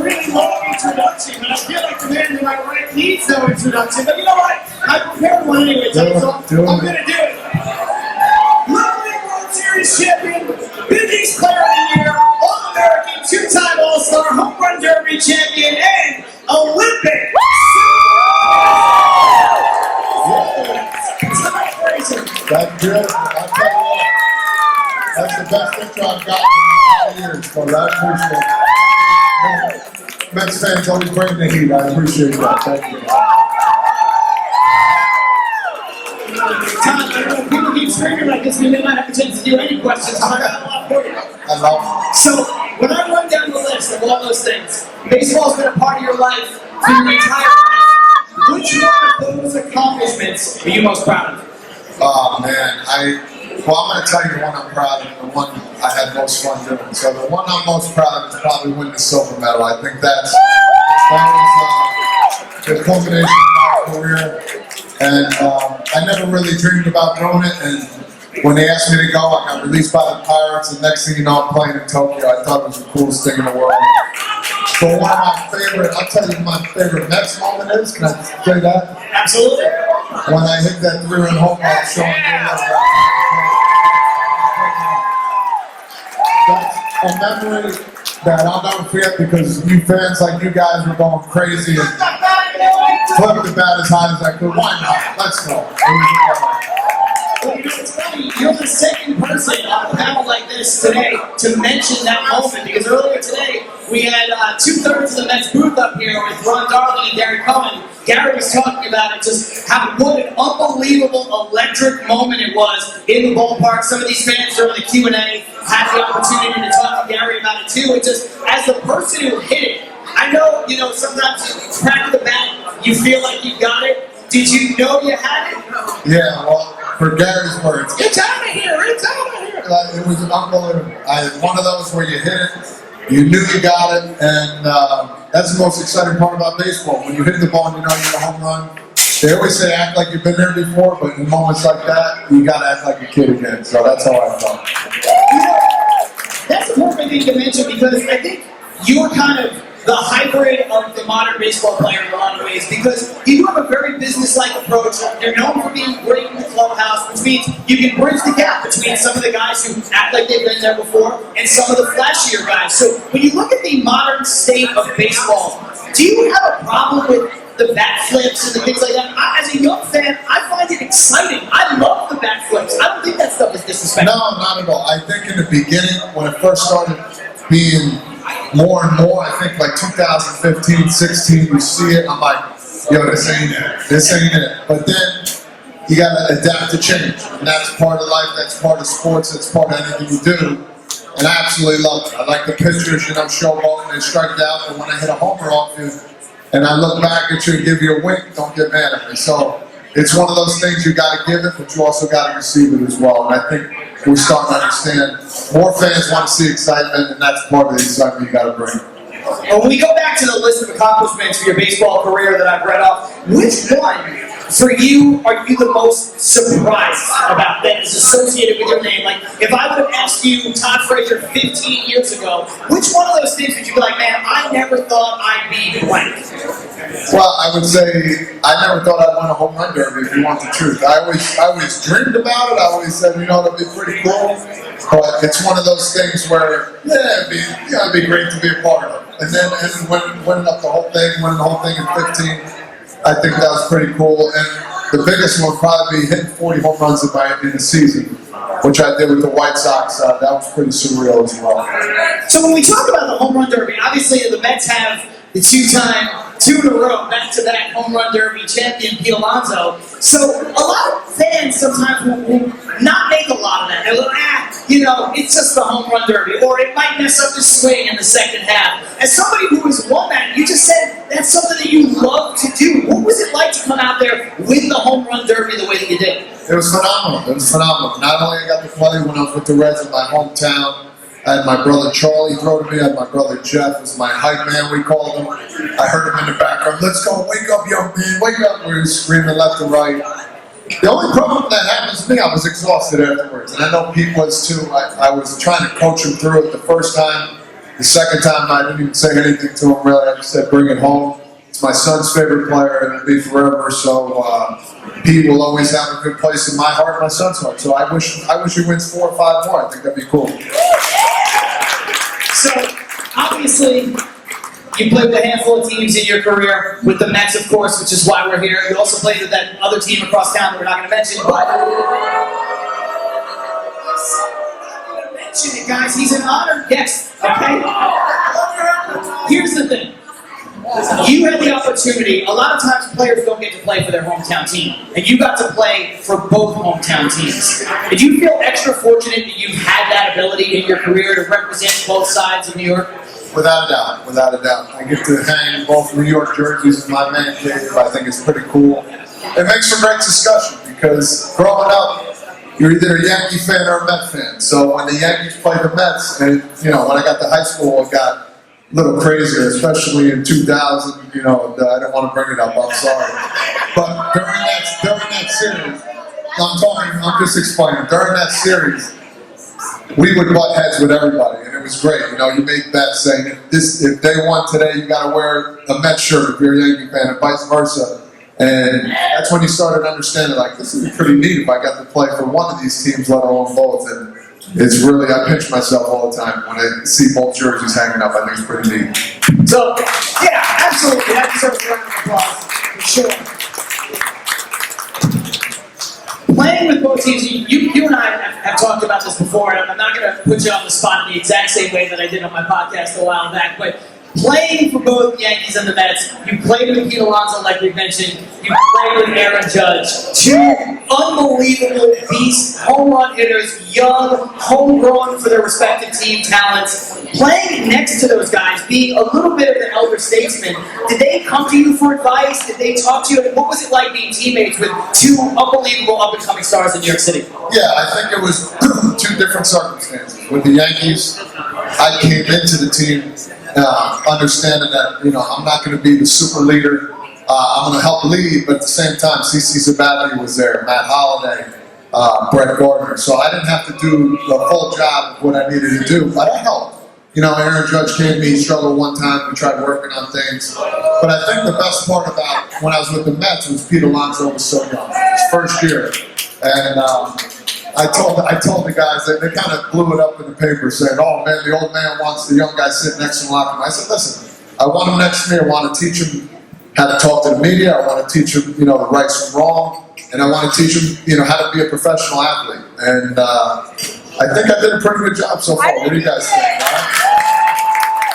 really long introduction, but I feel like the man to my right needs no introduction. But you know what? I prepared one anyway, so I'm going to do it. Lovely World Series champion, Big East Player of the Year, All-American, two-time All-Star, Home Run Derby champion, and Olympian. Todd Frazier. That's good. I'll tell you what. That's the best intro I've gotten in 5 years, so I appreciate it. Mets fans always bring the heat. I appreciate that. Thank you. Todd, I don't know if people keep screaming like this, we may not have a chance to do any questions, but I got a lot for you. I love it. So, when I run down the list of all those things, baseball's been a part of your life for your entire life. Which one of those accomplishments are you most proud of? Oh, man. I'm going to tell you the one I'm proud of, the one I had most fun doing. So the one I'm most proud of is probably winning the silver medal. I think that was the culmination of my career. And I never really dreamed about doing it. And when they asked me to go, I got released by the Pirates. And next thing you know, I'm playing in Tokyo. I thought it was the coolest thing in the world. But one of my favorite, I'll tell you my favorite Mets moment is, can I say that? Absolutely. When I hit that 3-run home run, showing that's a memory that I'll never forget because you fans like you guys were going crazy and flipped the bat as high as I could. Why not? Let's go. Well, you know, it's funny, you're the second person on a panel like this today to mention that moment because earlier today we had 2/3 of the Mets booth up here with Ron Darling and Gary Cohen. Gary was talking about it, just what an unbelievable electric moment it was in the ballpark. Some of these fans during the Q&A had the opportunity to talk to Gary about it too. It just, as the person who hit it, I know, sometimes you crack the bat, you feel like you got it. Did you know you had it? Yeah, well, for Gary's words, It's out of here, it's out of here. it was unbelievable. One of those where you hit it, you knew you got it, and that's the most exciting part about baseball. When you hit the ball and you know you hit a home run, they always say act like you've been there before, but in moments like that, you gotta act like a kid again. So that's how I felt. That's a perfect thing to mention because I think you're kind of the hybrid of the modern baseball player in a lot of ways because you have a very business-like approach. You're known for being great in the clubhouse, which means you can bridge the gap between some of the guys who act like they've been there before and some of the flashier guys. So when you look at the modern state of baseball, do you have a problem with the bat flips and the things like that? As a young fan, I find it exciting. I love the bat flips. I don't think that stuff is disrespectful. No, not at all. I think in the beginning, when it first started being more and more, I think like 2015, 16, you see it, I'm like, yo, this ain't it. This ain't it. But then you gotta adapt to change. And that's part of life, that's part of sports, that's part of anything you do. And I absolutely love it. I like the pitchers, showboating, they strike out, and when I hit a homer off you, and I look back at you and give you a wink, don't get mad at me. So it's one of those things you gotta give it, but you also gotta receive it as well. And I think we're starting to understand more fans want to see excitement, and that's part of the excitement you got to bring. Well, when we go back to the list of accomplishments for your baseball career that I've read off, which one for you are you the most surprised about that is associated with your name? Like, if I would have asked you, Todd Frazier, 15 years ago, which one of those things would you be like, man, I never thought I'd be blank? Well, I would say I never thought I'd win a home run derby, if you want the truth. I always dreamed about it. I always said, that'd be pretty cool. But it's one of those things where, it'd be great to be a part of. And then winning the whole thing in 15, I think that was pretty cool. And the biggest one would probably be hitting 40 home runs in the season, which I did with the White Sox. That was pretty surreal as well. So when we talk about the home run derby, obviously the Mets have the two in a row, back-to-back home run derby champion, Pete Alonso. So a lot of fans sometimes will not make a lot of that. They're like, it's just the home run derby, or it might mess up the swing in the second half. As somebody who has won that, you just said that's something that you love to do. What was it like to come out there, win the home run derby the way that you did? It was phenomenal. It was phenomenal. Not only I got to play when I was with the Reds in my hometown, I had my brother Charlie throw to me. I had my brother Jeff, was my hype man, we called him. I heard him in the background, let's go, wake up, young man, wake up. We were screaming left and right. The only problem that happened to me, I was exhausted afterwards. And I know Pete was too. I was trying to coach him through it the first time. The second time, I didn't even say anything to him, really. I just said, bring it home. It's my son's favorite player, and it'll be forever. So Pete will always have a good place in my heart and my son's heart. So I wish he wins 4 or 5 more. I think that'd be cool. So, obviously, you played with a handful of teams in your career, with the Mets, of course, which is why we're here. You also played with that other team across town that we're not going to mention, but I'm going to mention it, guys. He's an honored guest, okay? Here's the thing. You had the opportunity, a lot of times players don't get to play for their hometown team, and you got to play for both hometown teams. Did you feel extra fortunate that you've had that ability in your career to represent both sides of New York? Without a doubt, without a doubt. I get to hang both New York jerseys in my man cave. I think it's pretty cool. It makes for great discussion because growing up, you're either a Yankee fan or a Met fan. So when the Yankees played the Mets, and when I got to high school, it got a little crazier, especially in 2000. I don't want to bring it up. I'm sorry, but during that series, I'm just explaining. During that series, we would butt heads with everybody, and it was great. You made bets saying if they won today, you got to wear a Mets shirt if you're a Yankee fan, and vice versa. And that's when you started understanding, like, this is pretty neat if I got to play for one of these teams, let alone both. And it's really, I pinch myself all the time when I see both jerseys hanging up. I think it's pretty neat. So, yeah, absolutely. That deserves a round of applause, for sure. Playing with both teams, you and I have talked about this before, and I'm not going to put you on the spot in the exact same way that I did on my podcast a while back, but playing for both the Yankees and the Mets, you played with Pete Alonso, like we mentioned, you played with Aaron Judge, 2 unbelievable beasts, home run hitters, young, homegrown for their respective team talents. Playing next to those guys, being a little bit of an elder statesman, did they come to you for advice? Did they talk to you? What was it like being teammates with 2 unbelievable up-and-coming stars in New York City? Yeah, I think it was 2 different circumstances. With the Yankees, I came into the team understanding that, I'm not going to be the super leader. I'm going to help lead, but at the same time, CC Sabathia was there, Matt Holliday, Brett Gardner. So I didn't have to do the full job of what I needed to do, but I helped. Aaron Judge came to me, he struggled one time, we tried working on things. But I think the best part about when I was with the Mets was Pete Alonso was so young, his first year. And I told the guys that they kind of blew it up in the paper saying, oh man, the old man wants the young guy sitting next to him locker room. I said, listen, I want him next to me. I want to teach him how to talk to the media. I want to teach him, the rights from wrong. And I want to teach him, how to be a professional athlete. And I think I did a pretty good job so far. What do you guys think?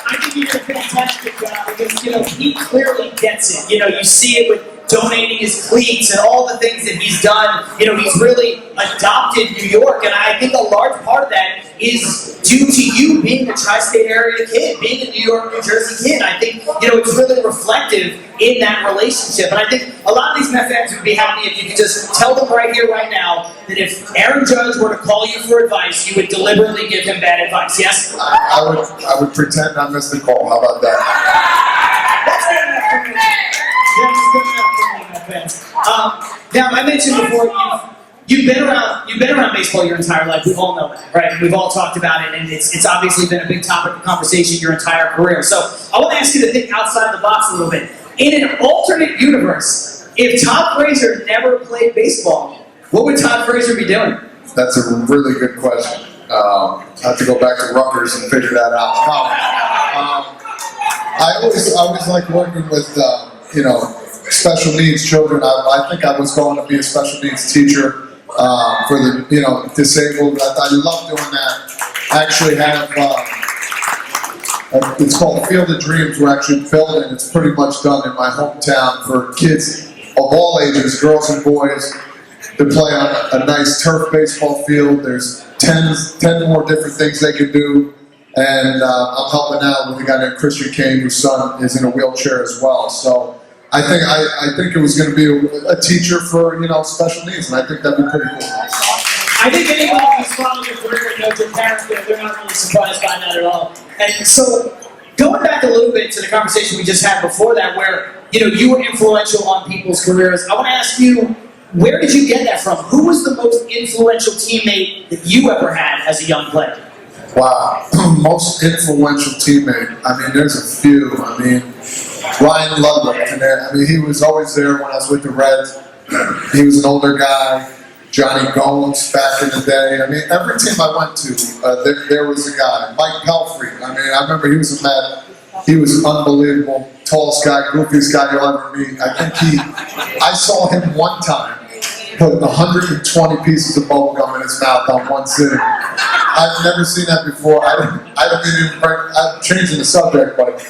I think you did a fantastic job because, he clearly gets it. You see it with donating his cleats and all the things that he's done. He's really adopted New York, and I think a large part of that is due to you being a tri-state area kid, being a New York, New Jersey kid. I think, it's really reflective in that relationship. And I think a lot of these Met fans would be happy if you could just tell them right here, right now, that if Aaron Judge were to call you for advice, you would deliberately give him bad advice, yes? I would pretend I missed the call. How about that? That's good enough for me. That's good enough for me, Met fans. Now, I mentioned before, you've been around baseball your entire life. We all know that, right? We've all talked about it, and it's obviously been a big topic of conversation your entire career. So I want to ask you to think outside the box a little bit. In an alternate universe, if Todd Frazier never played baseball, what would Todd Frazier be doing? That's a really good question. I have to go back to Rutgers and figure that out. I always like working with special needs children. I think I was going to be a special needs teacher for the disabled. I love doing that. I actually have it's called Field of Dreams. We're actually building. It's pretty much done in my hometown for kids of all ages, girls and boys, to play on a nice turf baseball field. There's 10 more different things they can do. And I'm helping out with a guy named Christian Kane, whose son is in a wheelchair as well. So I think it was going to be a teacher for special needs, and I think that'd be pretty cool. I think anyone who's followed your career knows your parents, they're not really surprised by that at all. And so, going back a little bit to the conversation we just had before that, where you were influential on people's careers, I want to ask you, where did you get that from? Who was the most influential teammate that you ever had as a young player? Wow. Most influential teammate. I mean, there's a few. I mean, Ryan Ludwig. I mean, he was always there when I was with the Reds. He was an older guy. Johnny Gomes back in the day. I mean, every team I went to, there was a guy. Mike Pelfrey. I mean, I remember he was a Met. He was unbelievable. Tallest guy, goofiest guy you'll ever meet. I saw him one time put 120 pieces of bubble gum in his mouth on one sitting. I've never seen that before. I'm changing the subject, but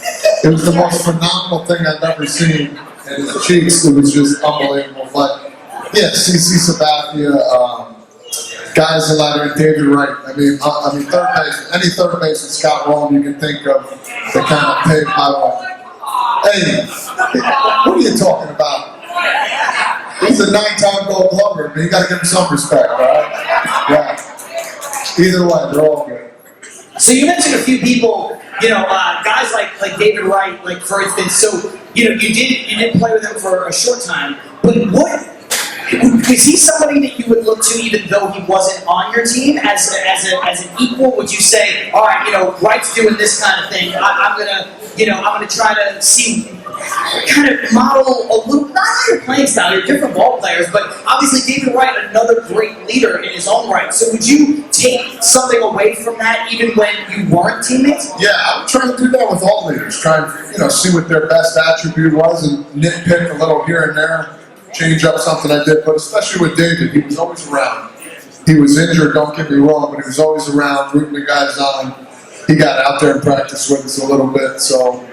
it was the most phenomenal thing I've ever seen in his cheeks. It was just unbelievable. But yeah, CC Sabathia, guys like David Wright. I mean, third base, any third baseman, Scott Rowland you can think of that kind of paved my way. Hey, what are you talking about? He's a 9-time Gold Glover, but you got to give him some respect, all right? Yeah. Either way, they're all good. So you mentioned a few people, guys like David Wright, like for instance. So you did play with him for a short time, but was he somebody that you would look to even though he wasn't on your team as an equal? Would you say, all right, Wright's doing this kind of thing, I'm gonna try to see, kind of model a little, not your playing style, you're different ball players, but obviously David Wright, another great leader in his own right. So would you take something away from that even when you weren't teammates? Yeah, I would try to do that with all leaders. Try and see what their best attribute was and nitpick a little here and there. Change up something I did, but especially with David, he was always around. He was injured, don't get me wrong, but he was always around, rooting the guys on. He got out there and practiced with us a little bit, so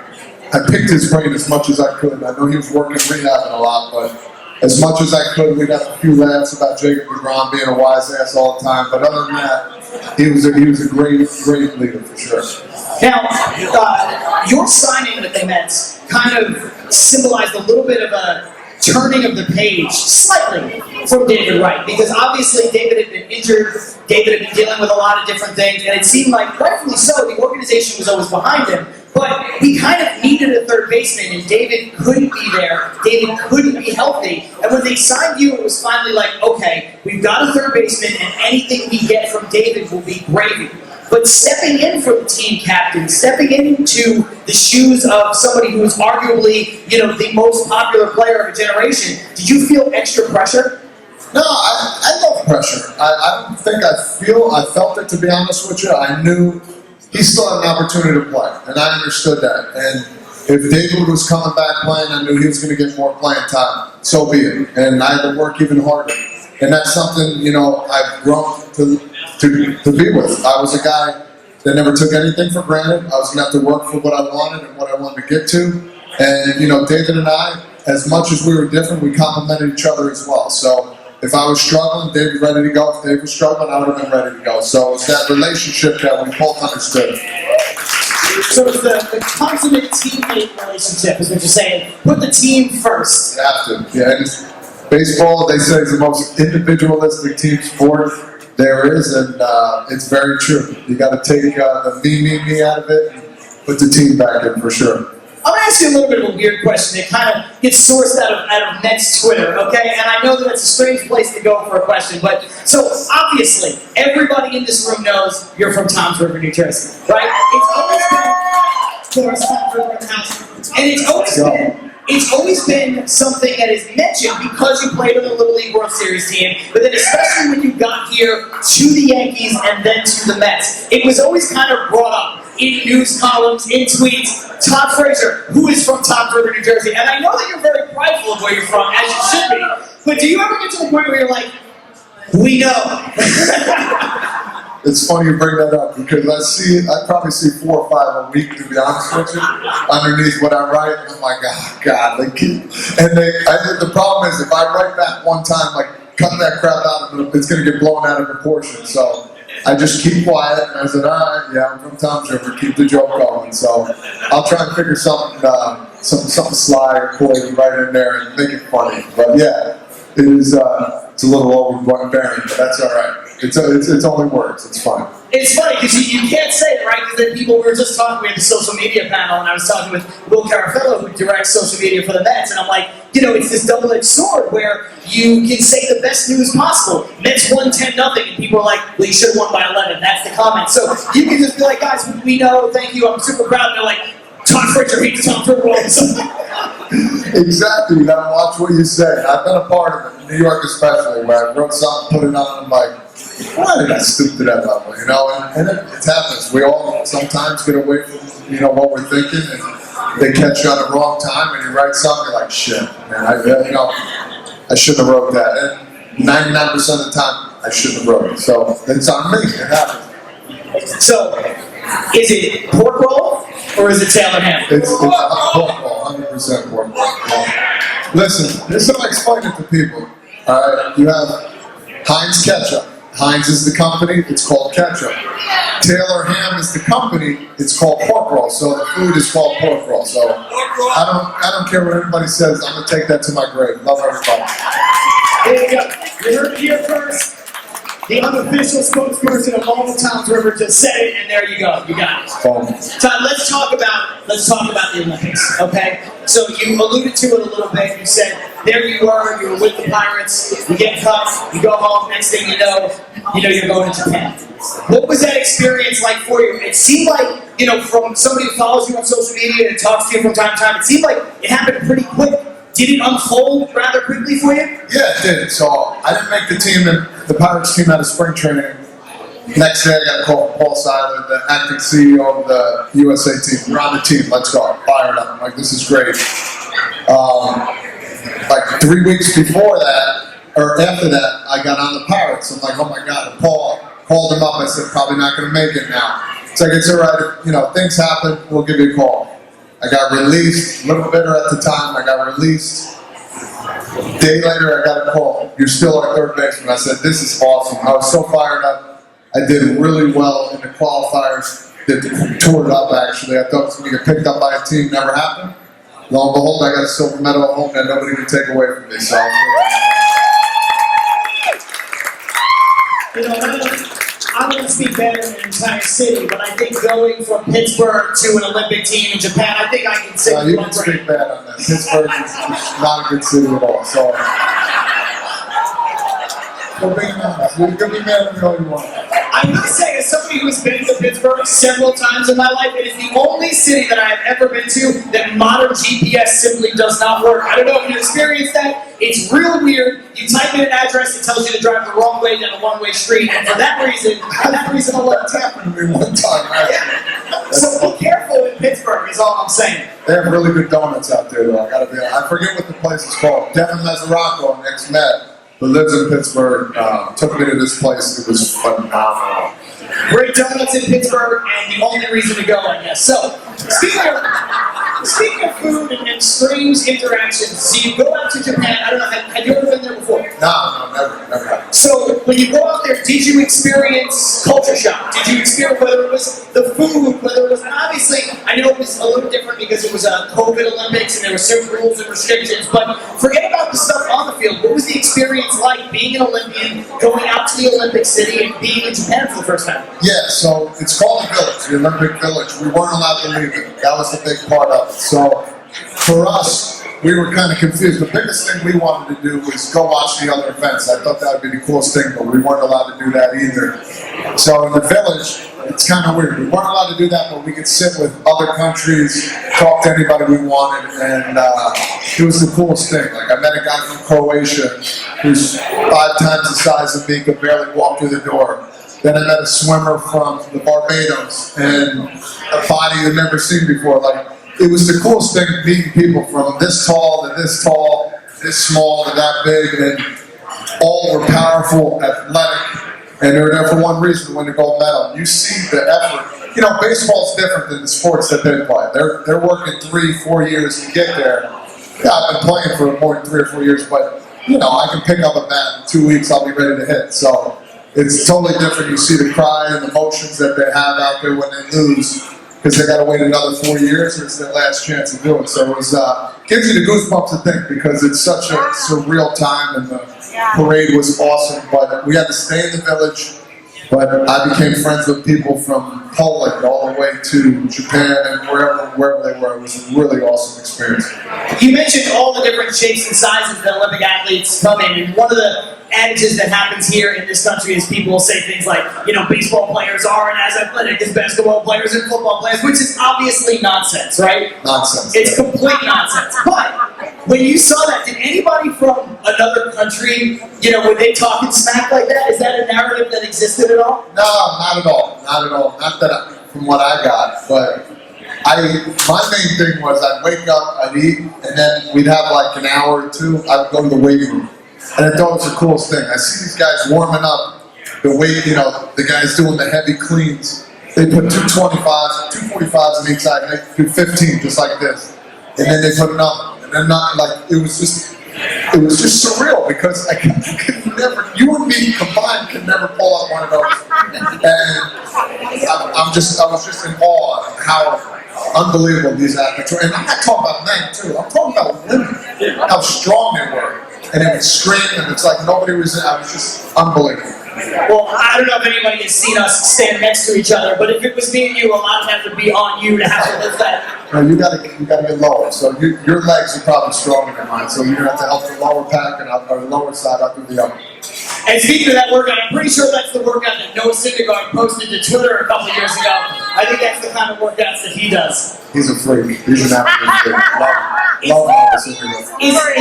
I picked his brain as much as I could. I know he was working rehabbing a lot, but as much as I could, we'd have a few laughs about Jacob DeGrom being a wise ass all the time, but other than that, he was a great leader for sure. Now, your signing with the Mets kind of symbolized a little bit of a turning of the page slightly from David Wright, because obviously David had been injured, David had been dealing with a lot of different things, and it seemed like, rightfully so, the organization was always behind him, but we kind of needed a third baseman, and David couldn't be there, David couldn't be healthy, and when they signed you, it was finally like, okay, we've got a third baseman, and anything we get from David will be gravy. But stepping in for the team captain, stepping into the shoes of somebody who is arguably, the most popular player of a generation, did you feel extra pressure? No, I love pressure. I don't think I felt it, to be honest with you. I knew he still had an opportunity to play, and I understood that. And if David was coming back playing, I knew he was going to get more playing time. So be it. And I had to work even harder. And that's something, I've grown to be with. I was a guy that never took anything for granted. I was going to have to work for what I wanted and what I wanted to get to. And, David and I, as much as we were different, we complemented each other as well. So if I was struggling, David ready to go. If David was struggling, I would have been ready to go. So it's that relationship that we both understood. So it's the consummate teammate relationship, is what you're saying. Put the team first. You have to. Yeah. And baseball, they say, is the most individualistic team sport there is, and it's very true. You got to take the me out of it and put the team back in for sure. I'm going to ask you a little bit of a weird question. It kind of gets sourced out of Mets Twitter, okay? And I know that it's a strange place to go for a question, but so obviously everybody in this room knows you're from Toms River, New Jersey, right? It's always been Toms River House, and it's always been something that is mentioned because you played on the Little League World Series team, but then especially when you got here to the Yankees and then to the Mets, it was always kind of brought up in news columns, in tweets. Todd Frazier, who is from Toms River, New Jersey, and I know that you're very prideful of where you're from, as you should be, but do you ever get to the point where you're like, we know? It's funny you bring that up because I probably see 4 or 5 a week, to be honest with you, underneath what I write. I'm like, oh God, they keep. And the problem is, if I write back one time, like, cut that crap out, it's going to get blown out of proportion. So I just keep quiet, and I said, all right, yeah, I'm from Toms River, keep the joke going. So I'll try and figure something sly or coy right in there and make it funny. But yeah, it's a little overbearing, but that's all right. It's only words. It's fine. It's funny because you can't say it, right? Because then people, we were just talking, we had the social media panel, and I was talking with Will Carafello, who directs social media for the Mets, and I'm like, it's this double-edged sword where you can say the best news possible. Mets won 10-0, and people are like, well, you should have won by 11. That's the comment. So you can just be like, guys, we know, thank you, I'm super proud. And they're like, Todd Frazier beat the top football. Exactly. You gotta watch what you say. I've been a part of it, New York especially, where I wrote something, put it on, I'm like, why did I stoop to that level? And it happens. We all sometimes get away from what we're thinking, and they catch you at the wrong time, and you write something like, shit, man, I shouldn't have wrote that. And 99% of the time, I shouldn't have wrote it. So it's on me. It happens. So, is it pork roll or is it Taylor ham? It's pork roll, 100% pork roll. Listen, this is how I explain it to people. All right, you have Heinz ketchup. Heinz is the company, it's called ketchup. Taylor ham is the company, it's called pork roll. So the food is called pork roll. So I don't care what anybody says, I'm gonna take that to my grave. Love everybody. There you go. You heard it here first. The unofficial spokesperson of all the Tom's River just said it, and there you go. You got it. Todd, let's talk about the Olympics, okay? So you alluded to it a little bit. You said there you were with the Pirates. You get cut. You go home. Next thing you know you're going to Japan. What was that experience like for you? It seemed like from somebody who follows you on social media and talks to you from time to time. It seemed like it happened pretty quick. Did it unfold rather quickly for you? Yeah, it did. So I didn't make the team, and the Pirates came out of spring training. Next day, I got a call from Paul Seiler, the acting CEO of the USA team. We're on the team. Let's go. I'm fired up. I'm like, this is great. Like 3 weeks before that, or after that, I got on the Pirates. I'm like, oh my God. And Paul called him up. I said, probably not going to make it now. It's like, it's all right. Things happen. We'll give you a call. I got released, a little bitter at the time, I got released. A day later, I got a call. You're still our third baseman. I said, this is awesome. I was so fired up. I did really well in the qualifiers. Tore it up, actually. I thought it was going to get picked up by a team. Never happened. Lo and behold, I got a silver medal at home that nobody can take away from me. So I wouldn't speak better than an entire city, but I think going from Pittsburgh to an Olympic team in Japan, I think I can say you can speak bad on that. Pittsburgh is not a good city at all. So go be mad. You can be mad at me all you want. I must say, as somebody who's been to Pittsburgh several times in my life, it is the only city that I have ever been to that modern GPS simply does not work. I don't know if you experienced that. It's real weird. You type in an address, it tells you to drive the wrong way down a one-way street, and for that reason alone, That's happened to me one time, actually. Yeah. So be careful in Pittsburgh, is all I'm saying. They have really good donuts out there, though. I forget what the place is called. Devin Mesoraco, an ex-Met, who lives in Pittsburgh, took me to this place. It was phenomenal. Great donuts in Pittsburgh, and the only reason to go, I guess. So, speaking of food and strange interactions, so you go out to Japan. I don't know, have you ever been there before? No, never. So, when you go out there, did you experience culture shock? Did you experience whether it was the food, whether it was, and obviously, I know it was a little different because it was a COVID Olympics and there were certain rules and restrictions, but forget about the stuff on the field. What was the experience like being an Olympian, going out to the Olympic city, and being in Japan for the first time? Yeah, so it's called the Village, the Olympic Village. We weren't allowed to leave it. That was the big part of it. So for us, we were kind of confused. The biggest thing we wanted to do was go watch the other events. I thought that would be the coolest thing, but we weren't allowed to do that either. So in the Village, it's kind of weird. We weren't allowed to do that, but we could sit with other countries, talk to anybody we wanted, and it was the coolest thing. Like, I met a guy from Croatia who's 5 times the size of me, could barely walk through the door. Then I met a swimmer from the Barbados, and a body I'd never seen before. Like, it was the coolest thing, meeting people from this tall to this tall, this small to that big, and all were powerful, athletic, and they were there for one reason, to win the gold medal. You see the effort. Baseball's different than the sports that they play. They're working 3-4 years to get there. Yeah, I've been playing for more than 3 or 4 years, but I can pick up a bat in 2 weeks. I'll be ready to hit. So it's totally different. You see the cry and the emotions that they have out there when they lose, because they got to wait another 4 years, or it's their last chance to do it. So it gives you the goosebumps to think, because it's such a surreal time, and parade was awesome, but we had to stay in the village. But I became friends with people from Poland all the way to Japan and wherever they were. It was a really awesome experience. You mentioned all the different shapes and sizes that Olympic athletes come in, and one of the adages that happens here in this country is people will say things like, baseball players aren't as athletic as basketball players and football players, which is obviously nonsense, right? Nonsense. It's complete nonsense. But when you saw that, did anybody from another country, were they talking smack like that? Is that a narrative that existed at all? No, not at all. Not at all. Not that from what I got, but my main thing was I'd wake up, I'd eat, and then we'd have like an hour or two. I'd go to the weight room. And I thought it was the coolest thing. I see these guys warming up the weight, the guys doing the heavy cleans. They put 225s, 245s on each side, and they do 15 just like this. And then they put another. And then it was just surreal because you and me combined could never pull up one of those. And I was just in awe of how unbelievable these athletes were. And I'm not talking about men too, I'm talking about women, how strong they were. And it would scream, and it's like nobody was in. I was just unbelievable. Well, I don't know if anybody has seen us stand next to each other, but if it was me and you, a lot of that would be on you to have to lift that. No, you gotta get lower. So your legs are probably stronger than mine. So you're gonna have to help the lower pack and or the lower side up through the upper. And speaking of that workout, I'm pretty sure that's the workout that Noah Syndergaard posted to Twitter a couple years ago. I think that's the kind of workouts that he does. He's a freak. He's an absolute freak. Love Noah Syndergaard.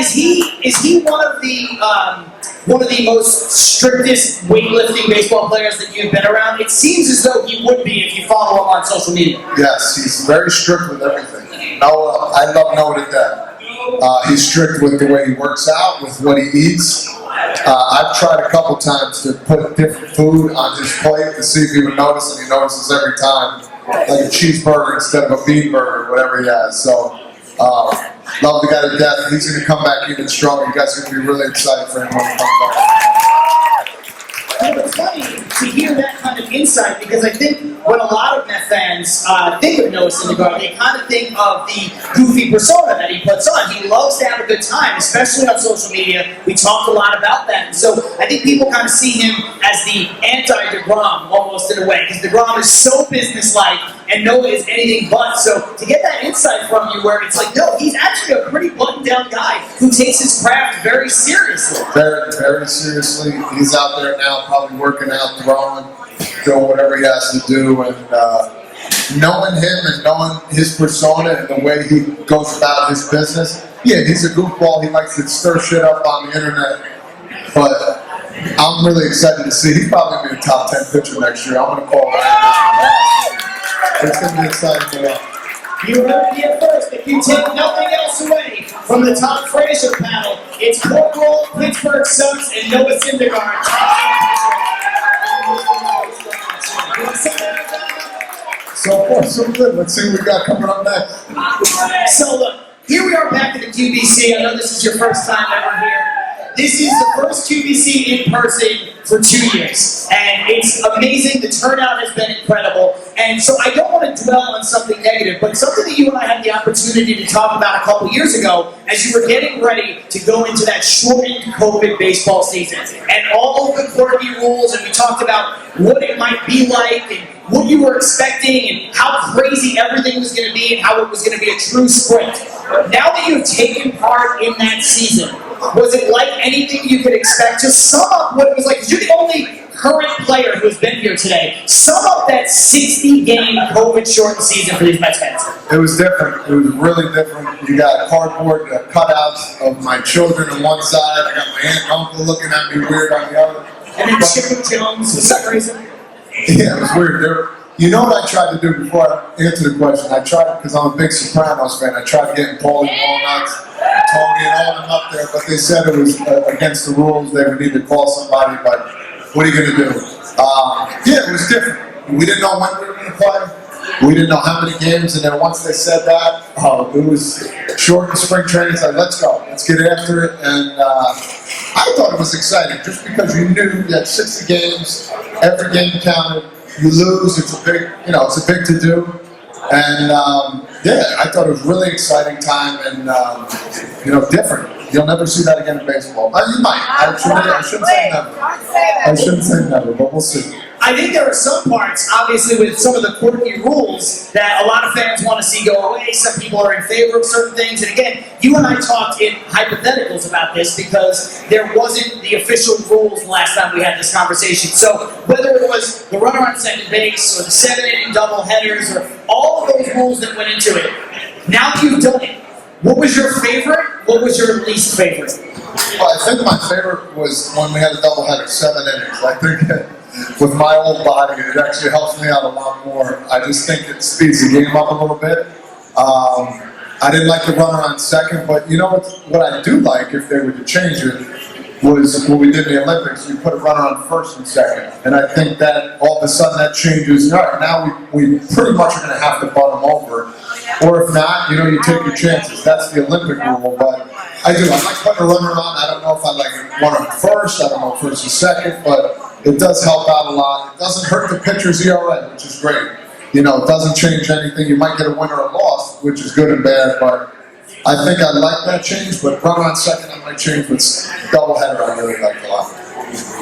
Is he one of the most strictest weightlifting baseball players that you've been around? It seems as though he would be if you follow him on social media. Yes, he's very strict with everything. Noah, I love Noah to death. He's strict with the way he works out, with what he eats. I've tried a couple times to put different food on his plate to see if he would notice, and he notices every time, like a cheeseburger instead of a bean burger, whatever he has. So, love the guy to death. He's going to come back even stronger. You guys are going to be really excited for him when he comes back. Well, it's funny to hear that kind of insight because I think when a lot of Met fans think of Noah Syndergaard, they kind of think of the goofy persona that he puts on. He loves to have a good time, especially on social media. We talk a lot about that. And so I think people kind of see him as the anti-DeGrom almost in a way because DeGrom is so businesslike and Noah is anything but. So to get that insight from you where it's like, no, he's actually a pretty buttoned-down guy who takes his craft very seriously. Very, very seriously. He's out there now probably working out, throwing, doing whatever he has to do. And knowing him and knowing his persona and the way he goes about his business, yeah, he's a goofball. He likes to stir shit up on the internet. But I'm really excited to see. He's probably going to be a top 10 pitcher next year. I'm going to call him. It's going to be exciting for them. You heard it here first. If you take nothing else away from the Todd Frazier panel, it's Corporal, Pittsburgh Subs, and Noah Syndergaard. So far, so good. Let's see what we got coming up next. So look, here we are back at the QBC. I know this is your first time ever here. This is the first QBC in person for 2 years, and it's amazing. The turnout has been incredible, and so I don't want to dwell on something negative, but something that you and I had the opportunity to talk about a couple years ago as you were getting ready to go into that shortened COVID baseball season, and all of the quirky rules, and we talked about what it might be like, and what you were expecting, and how crazy everything was going to be, and how it was going to be a true sprint. Now that you've taken part in that season, was it like anything you could expect? Just sum up what it was like. You're the only current player who's been here today. Sum up that 60-game COVID-shortened season for these Mets fans. It was different. It was really different. You got cardboard cutouts of my children on one side. I got my aunt and uncle looking at me weird on the other. And then Chip Jones for some reason. Yeah, it was weird. You know what I tried to do before I answer the question? I tried, because I'm a big Sopranos fan, I tried getting Paulie Walnuts, Tony, and all of them up there, but they said it was against the rules. They would need to call somebody, but what are you going to do? Yeah, it was different. We didn't know when we were going to play. We didn't know how many games, and then once they said that, it was short in spring training. It's like, let's go. Let's get after it. And I thought it was exciting, just because you knew you had 60 games, every game counted. You lose, it's a big, it's a big to do. And yeah, I thought it was really exciting time and, different. You'll never see that again in baseball. You might. I shouldn't say never. I shouldn't say never, but we'll see. I think there are some parts, obviously, with some of the quirky rules that a lot of fans want to see go away. Some people are in favor of certain things. And again, you and I talked in hypotheticals about this because there wasn't the official rules last time we had this conversation. So whether it was the runner on second base or the 7-inning double headers or all of those rules that went into it, now that you've done it, what was your favorite? What was your least favorite? Well, I think my favorite was when we had a doubleheader, 7 innings. I think with my old body, it actually helps me out a lot more. I just think it speeds the game up a little bit. I didn't like the runner on second, but you know what I do like, if they were to change it, was what we did in the Olympics. We put a runner on first and second. And I think that all of a sudden that changes. All right, now we pretty much are going to have to butt them over. Or if not, you take your chances. That's the Olympic rule, but I do. I like putting a runner on. I don't know if I like one on first. I don't know first and second, but it does help out a lot. It doesn't hurt the pitcher's ERA, which is great. It doesn't change anything. You might get a win or a loss, which is good and bad, but I think I like that change. But runner on second, I might change with doubleheader. I really like a lot.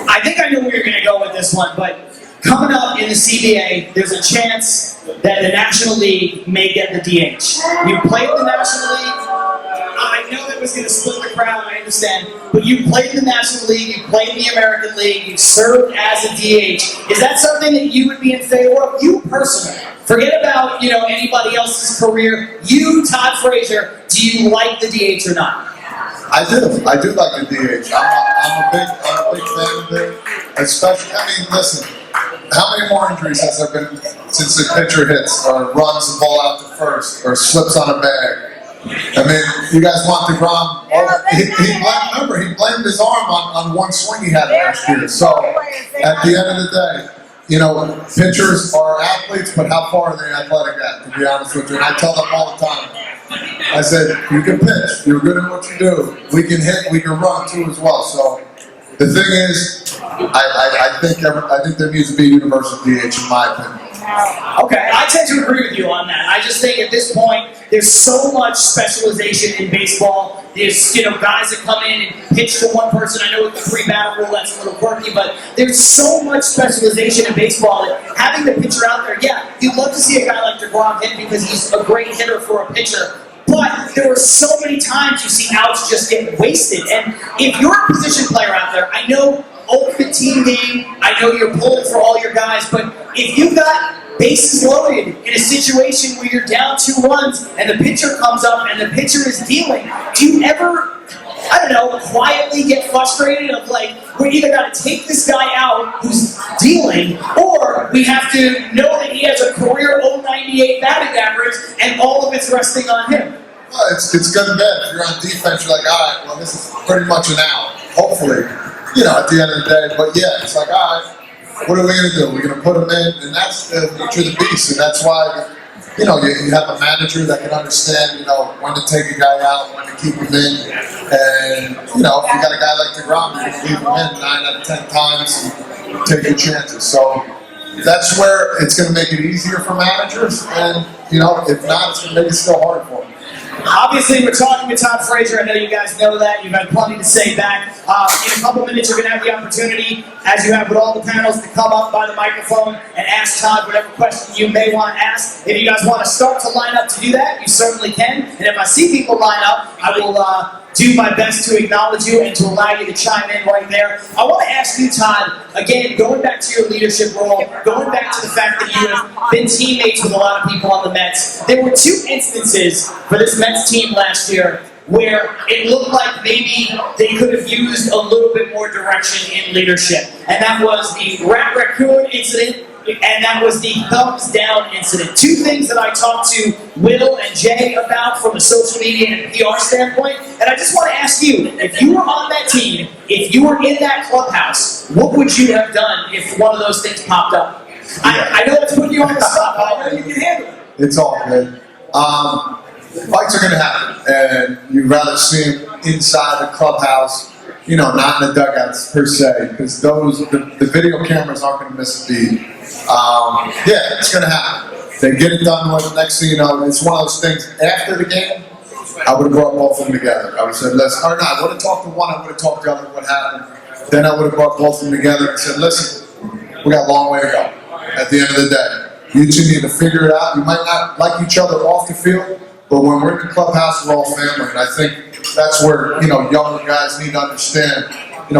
I think I know where you're going to go with this one, but coming up in the CBA, there's a chance that the National League may get the DH. You played the National League. I know that was going to split the crowd, I understand. But you played in the National League, you played in the American League, you served as a DH. Is that something that you would be in favor of? You personally. Forget about, anybody else's career. You, Todd Frazier, do you like the DH or not? I do. I do like the DH. I'm a big fan of it. Especially, listen, how many more injuries has there been since the pitcher hits or runs the ball out to first or slips on a bag? You guys want DeGrom. He blamed his arm on one swing he had last year. So, at the end of the day, pitchers are athletes, but how far are they athletic at, to be honest with you? And I tell them all the time. I said, you can pitch. You're good at what you do. We can hit. We can run, too, as well. So, the thing is, I think there needs to be a universal DH, in my opinion. Okay, I tend to agree with you on that. I just think at this point, there's so much specialization in baseball. There's, guys that come in and pitch to one person. I know with the three-batter rule, that's a little quirky, but there's so much specialization in baseball that having the pitcher out there, yeah, you'd love to see a guy like DeGrom hit because he's a great hitter for a pitcher. But there are so many times you see outs just get wasted. And if you're a position player out there, I know ultimate team game, I know you're pulling for all your guys, but if you've got bases loaded in a situation where you're down 2 runs and the pitcher comes up and the pitcher is dealing, do you ever, quietly get frustrated of we're either got to take this guy out who's dealing, or we have to know that he has a career 098 batting average and all of it's resting on him? Well, it's good and bad. If you're on defense, you're like, all right, well, this is pretty much an out. Hopefully, at the end of the day. But yeah, it's like, all right, what are we going to do? We're going to put him in, and that's the nature of the beast. And that's why, you have a manager that can understand, when to take a guy out, when to keep him in. And, if you got a guy like DeGrom, you can leave him in 9 out of 10 times and take your chances. So that's where it's going to make it easier for managers. And, if not, it's going to make it still harder for them. Obviously, we're talking with Todd Frazier. I know you guys know that. You've had plenty to say back. In a couple minutes, you're going to have the opportunity, as you have with all the panels, to come up by the microphone and ask Todd whatever question you may want to ask. If you guys want to start to line up to do that, you certainly can. And if I see people line up, I will do my best to acknowledge you and to allow you to chime in right there. I want to ask you, Todd, again, going back to your leadership role, going back to the fact that you have been teammates with a lot of people on the Mets. There were 2 instances for this Mets team last year where it looked like maybe they could have used a little bit more direction in leadership. And that was the Rat Raccoon incident, and that was the thumbs down incident. 2 things that I talked to Will and Jay about from a social media and PR standpoint. And I just want to ask you, if you were on that team, if you were in that clubhouse, what would you have done if one of those things popped up? I know that's putting you on the spot, but I know you can handle it. It's all good. Fights are going to happen, and you'd rather see them inside the clubhouse, not in the dugouts per se, because the video cameras aren't going to miss a beat. Yeah, it's going to happen. They get it done with, next thing you know, it's one of those things after the game, I would have brought both of them together. I would have said, listen, or not, I would have talked to one, I would have talked to the other, what happened. Then I would have brought both of them together and said, listen, we got a long way to go at the end of the day. You two need to figure it out. You might not like each other off the field, but when we're in the clubhouse, we're all family. And I think that's where, younger guys need to understand,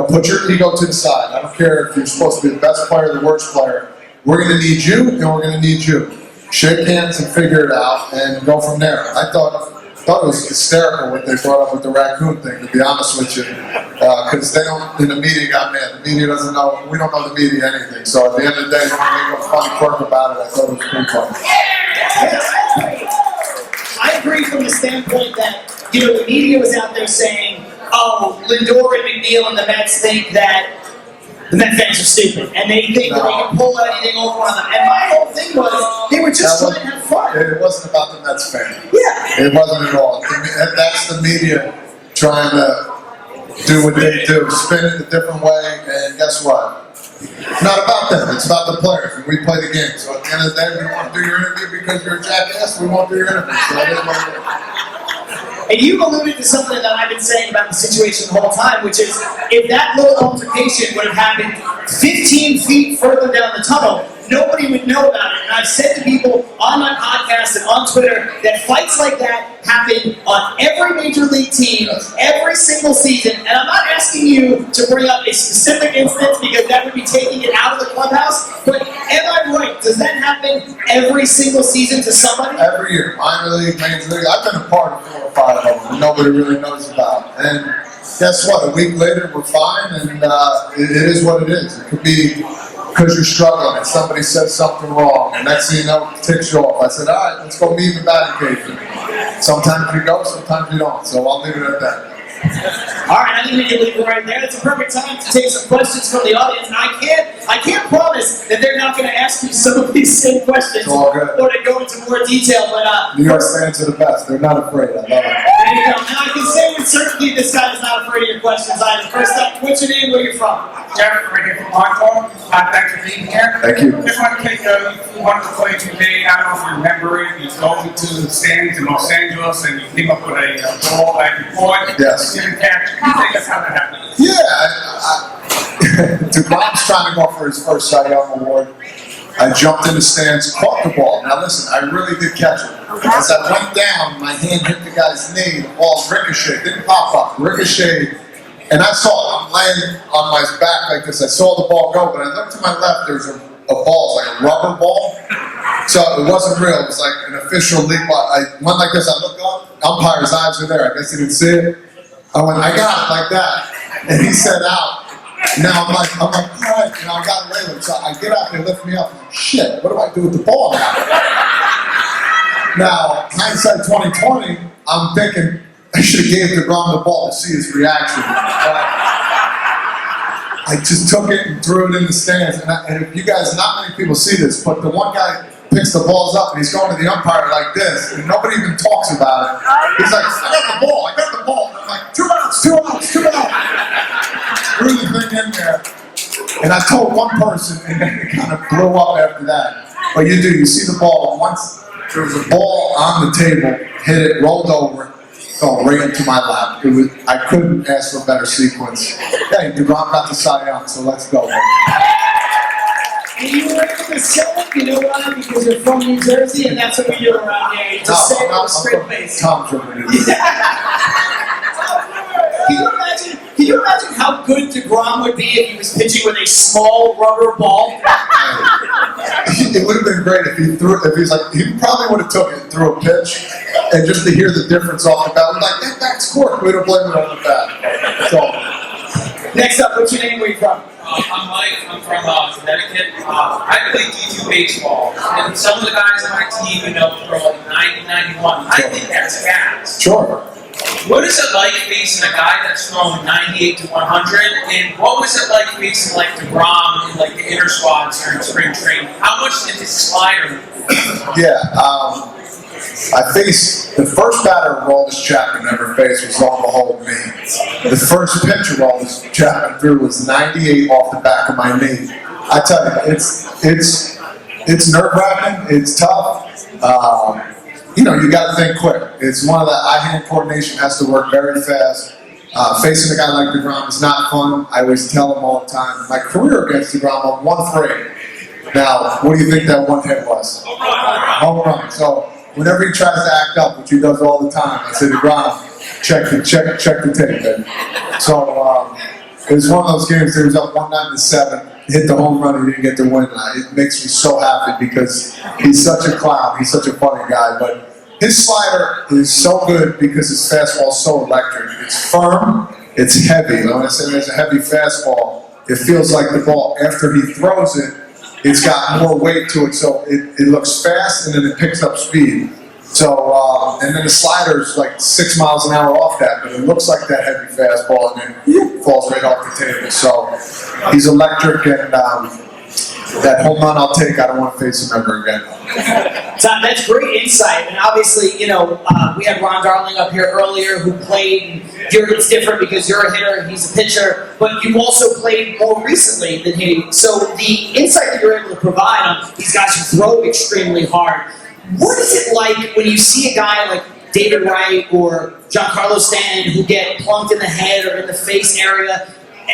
put your ego to the side. I don't care if you're supposed to be the best player or the worst player. We're going to need you, and we're going to need you. Shake hands and figure it out and go from there. I thought it was hysterical what they brought up with the raccoon thing, to be honest with you. Because they don't, in the media got mad. The media doesn't know, we don't know the media anything. So at the end of the day, when they make a funny quirk about it, I thought it was pretty funny. I agree from the standpoint that, the media was out there saying, oh, Lindor and McNeil and the Mets think that the Mets fans are stupid, and they think that they can pull anything over on them. And my whole thing was, they were just trying to have fun. It wasn't about the Mets fan. Yeah. It wasn't at all. That's the media trying to do what they do, spin it a different way, and guess what? It's not about them, it's about the players, and we play the game. So at the end of the day, we want to do your interview because you're a jackass, we won't do your interview. So it is what it is. And you alluded to something that I've been saying about the situation the whole time, which is, if that little altercation would have happened 15 feet further down the tunnel, nobody would know about it. And I've said to people on my podcast and on Twitter that fights like that happen on every major league team, every single season. And I'm not asking you to bring up a specific instance because that would be taking it out of the clubhouse. But am I right? Does that happen every single season to somebody? Every year, minor league, major league. I've been a part of 4 or 5 of them that nobody really knows about. And guess what? A week later, we're fine, and it is what it is. It could be because you're struggling and somebody says something wrong, and next thing you know, it ticks you off. I said, all right, let's go meet in the batting cage. Sometimes we go, sometimes we don't. So I'll leave it at that. All right, I think we can leave it right there. It's a perfect time to take some questions from the audience. And I can't promise that they're not going to ask you some of these same questions or to go into more detail. But New York fans are the best. They're not afraid. I love it. There you go. Now I can say with certainty this guy is not afraid of your questions either. First up, what's your name? Where are you from? Jeff, right here from Hardcore. Thanks for being here. Thank you. Just want to take one of the plays you made. I don't know if you remember it. You go to the stands in Los Angeles and you came up with a ball back and forth. Yes. Didn't catch. Can you take us how that happened? Yeah. DeGrom's trying to go for his first Cy Young award. I jumped in the stands, caught the ball. Now listen, I really did catch it. As I went down, my hand hit the guy's knee. The ball ricocheted. Didn't pop up. Ricocheted. And I saw it. I'm laying on my back like this. I saw the ball go, but I looked to my left. There's a ball, like a rubber ball. So it wasn't real. It was like an official league ball. I went like this. I looked up. Umpire's eyes were there. I guess he didn't see it. I went, I got it like that. And he said out. Now I'm like, all right. I got away with it. So I get up, they lift me up. I'm like, shit, what do I do with the ball now? Now, hindsight 2020, I'm thinking, I should have gave DeGrom the ball to see his reaction. I just took it and threw it in the stands. And if you guys, not many people see this, but the one guy picks the balls up and he's going to the umpire like this, and nobody even talks about it. He's like, I got the ball. And I'm like, 2 outs. Threw the thing in there. And I told one person, and then it kind of blew up after that. But you see the ball. Once there was a ball on the table, hit it, rolled over, fell right into my lap. I couldn't ask for a better sequence. Hey, DeGrom got the Cy Young, so let's go. And you were able to sell it, you know why? Because you're from New Jersey, and that's what we do around here. You just say it with a straight face. Tom Germany. Can you imagine how good DeGrom would be if he was pitching with a small rubber ball? It would have been great if he probably would have took it and threw a pitch, and just to hear the difference off the bat, like, that back's cork, we'd have blamed it on the bat. So. Next up, what's your name? Where are you from? I'm Mike. I'm from Connecticut. I played D2 baseball, and some of the guys on my team, throw like 90, 91. I think that's gas. Sure. What is it like facing a guy that's thrown 98 to 100? And what was it like facing like DeGrom in like the inner squads during spring training? How much did his slider? Yeah. I faced the first batter Aroldis Chapman ever faced was on behold me. The first pitch Aroldis Chapman threw was 98 off the back of my knee. I tell you, it's nerve-wracking. It's tough. you got to think quick. It's one of the eye-hand coordination has to work very fast. Facing a guy like DeGrom is not fun. I always tell him all the time. My career against DeGrom, I'm 1 for 8. Now, what do you think that one hit was? Home run. So whenever he tries to act up, which he does all the time, I say, DeGrom, check the tape, man. So it was one of those games that was up 1-7, hit the home run, and he didn't get the win. It makes me so happy because he's such a clown. He's such a funny guy, but his slider is so good because his fastball is so electric. It's firm, it's heavy. When I say there's a heavy fastball, it feels like the ball, after he throws it, it's got more weight to it, so it looks fast and then it picks up speed. So, and then the slider's like 6 miles an hour off that, but it looks like that heavy fastball and then it falls right off the table. So, he's electric, and that home run I'll take. I don't want to face him ever again. Todd, that's great insight, and obviously, we had Ron Darling up here earlier who played. It's different because you're a hitter, he's a pitcher, but you've also played more recently than he. So the insight that you're able to provide on these guys who throw extremely hard, what is it like when you see a guy like David Wright or Giancarlo Stanton who get plunked in the head or in the face area?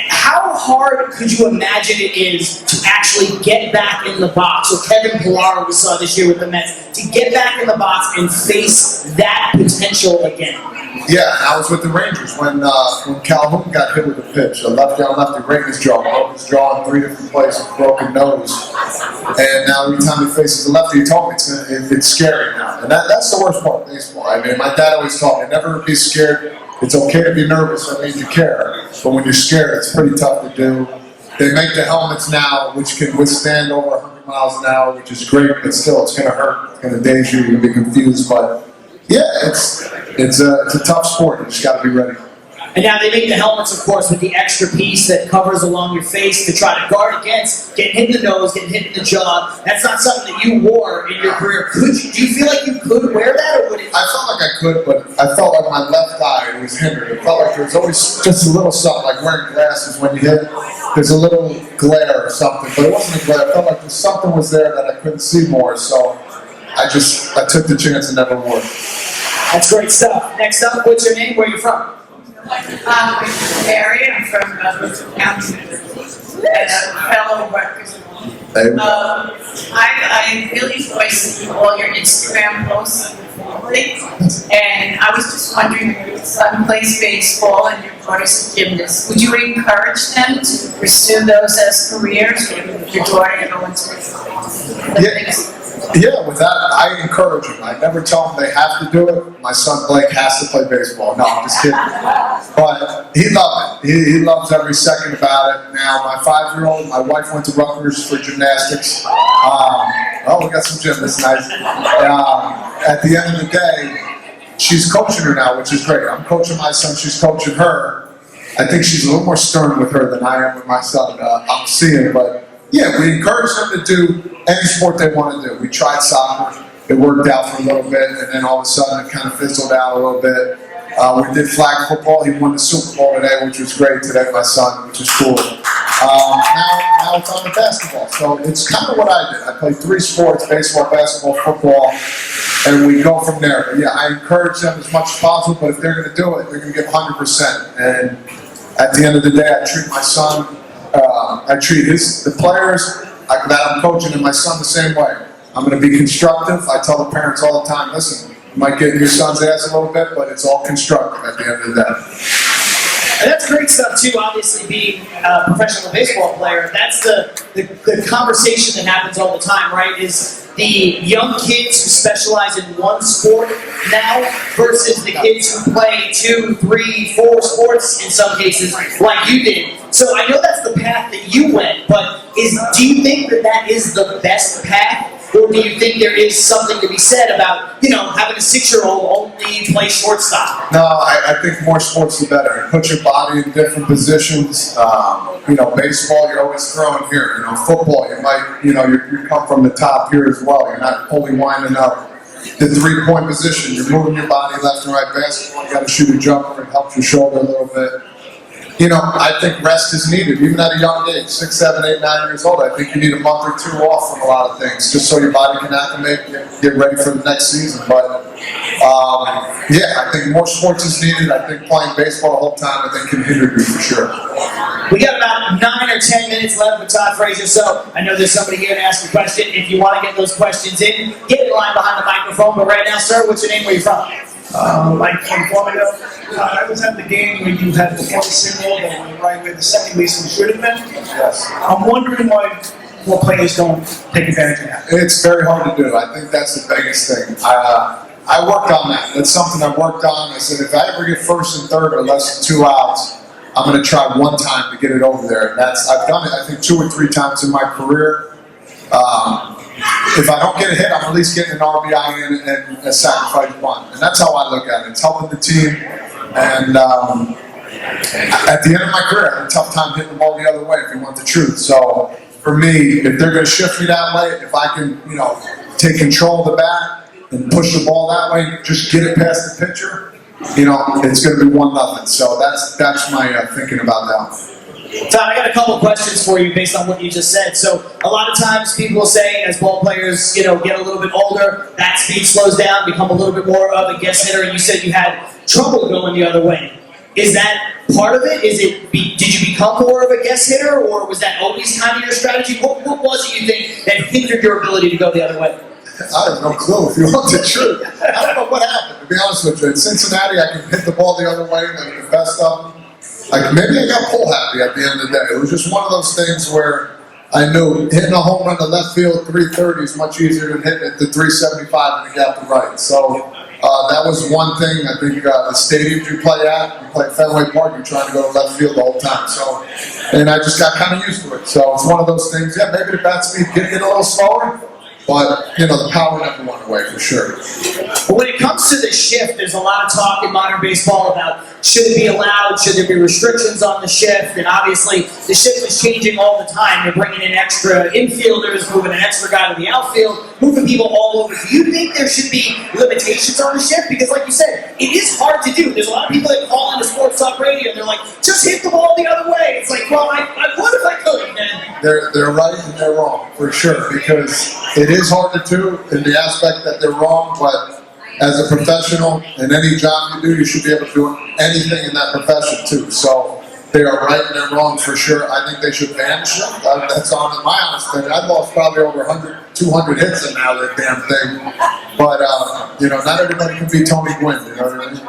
How hard could you imagine it is to actually get back in the box? Or Kevin Pillar, we saw this year with the Mets, to get back in the box and face that potential again. Yeah, I was with the Rangers when Calhoun got hit with a pitch. A lefty on lefty, right in his jaw. Broke his jaw in 3 different places, broken nose. And now every time he faces a lefty, he told me it's scary now. And that's the worst part of baseball. I mean, my dad always taught me, never be scared. It's okay to be nervous, that means you care. But when you're scared, it's pretty tough to do. They make the helmets now, which can withstand over 100 miles an hour, which is great, but still, it's going to hurt. It's going to daze you. You're going to be confused. But yeah, it's a tough sport. You just got to be ready. And now they make the helmets, of course, with the extra piece that covers along your face to try to guard against getting hit in the nose, getting hit in the jaw. That's not something that you wore in your career. Do you feel like you could wear that, or would it? I felt like I could, but I felt like my left eye was hindered. It felt like there was always just a little something, like wearing glasses when you hit. There's a little glare or something, but it wasn't a glare. I felt like something was there that I couldn't see more, so I took the chance and never wore it. That's great stuff. Next up, what's your name? Where are you from? Mary, I'm from Brooklyn County, and a fellow workers. I really enjoy all your Instagram posts and I was just wondering, your son plays baseball and your daughter's a gymnast. Would you encourage them to pursue those as careers, or your daughter go into Yeah, with that, I encourage them. I never tell them they have to do it. My son Blake has to play baseball. No, I'm just kidding. But he loved it. He loves every second about it. Now, my 5-year-old, my wife went to Rutgers for gymnastics. We got some gymnasts, nice. At the end of the day, she's coaching her now, which is great. I'm coaching my son, she's coaching her. I think she's a little more stern with her than I am with my son. I'm seeing, but yeah, we encourage them to do any sport they want to do. We tried soccer, it worked out for a little bit, and then all of a sudden it kind of fizzled out a little bit. We did flag football. He won the Super Bowl today, which was great today, my son, which is cool. Now it's on the basketball. So it's kind of what I did. I played 3 sports, baseball, basketball, football, and we go from there. But yeah, I encourage them as much as possible, but if they're going to do it, they're going to give 100%. And at the end of the day, I treat my son, I treat the players that I'm coaching and my son the same way. I'm going to be constructive. I tell the parents all the time, listen, you might get in your son's ass a little bit, but it's all constructive at the end of the day. And that's great stuff too, obviously being a professional baseball player. That's the conversation that happens all the time, right? Is the young kids who specialize in one sport now versus the kids who play 2, 3, 4 sports in some cases, like you did. So I know that's the path that you went, but do you think that is the best path? Or do you think there is something to be said about, having a 6-year-old only play shortstop? No, I think more sports the better. Put your body in different positions. Baseball, you're always throwing here. Football, you might, you come from the top here as well. You're not only winding up the 3-point position. You're moving your body left and right. Basketball, you got to shoot a jumper. It helps your shoulder a little bit. I think rest is needed, even at a young age, 6, 7, 8, 9 years old. I think you need a month or 2 off from a lot of things, just so your body can acclimate, get ready for the next season. But I think more sports is needed. I think playing baseball the whole time, I think, can hinder you for sure. We got about 9 or 10 minutes left with Todd Frazier, so I know there's somebody here to ask a question. If you want to get those questions in, get in line behind the microphone. But right now, sir, what's your name? Where you from? Like from Florida, I was at the game where you had the one single that went right where the second baseman should have been. Yes. I'm wondering why more players don't take advantage of that. It's very hard to do. I think that's the biggest thing. I worked on that. That's something I worked on. I said, if I ever get first and third or less than 2 outs, I'm going to try one time to get it over there. And I've done it, I think, 2 or 3 times in my career. If I don't get a hit, I'm at least getting an RBI in and a sacrifice bunt. And that's how I look at it. It's helping the team. And at the end of my career, I had a tough time hitting the ball the other way, if you want the truth. So for me, if they're going to shift me that way, if I can, take control of the bat and push the ball that way, just get it past the pitcher, it's going to be 1-0. So that's my thinking about that. Todd, I got a couple questions for you based on what you just said. So a lot of times people will say as ball players, get a little bit older, bat speed slows down, become a little bit more of a guess hitter, and you said you had trouble going the other way. Is that part of it? Did you become more of a guess hitter, or was that always kind of your strategy? What was it you think that hindered your ability to go the other way? I have no clue, if you want the truth. I don't know what happened, to be honest with you. In Cincinnati, I can hit the ball the other way, like the best of them. Maybe I got pull happy at the end of the day. It was just one of those things where I knew hitting a home run to left field 330 is much easier than hitting it to 375 in the gap to right. So that was one thing. I think the stadium you play Fenway Park, you're trying to go to left field the whole time. So, and I just got kind of used to it. So it's one of those things. Yeah, maybe the bat speed did get a little slower, but the power never went away for sure. But when it comes to the shift, there's a lot of talk in modern baseball about should it be allowed, should there be restrictions on the shift, and obviously the shift is changing all the time. They're bringing in extra infielders, moving an extra guy to the outfield, moving people all over. Do you think there should be limitations on the shift? Because like you said, it is hard to do. There's a lot of people that call into sports talk radio and they're like, just hit the ball the other way. It's like, well, I would if I could, man. They're right and they're wrong, for sure, because it is hard to do in the aspect that they're wrong, but as a professional, in any job you do, you should be able to do anything in that profession too. So they are right and they're wrong for sure. I think they should ban shift. That's on my honest opinion. I've lost probably over 100, 200 hits in now that damn thing. But not everybody can be Tony Gwynn. You know what I mean?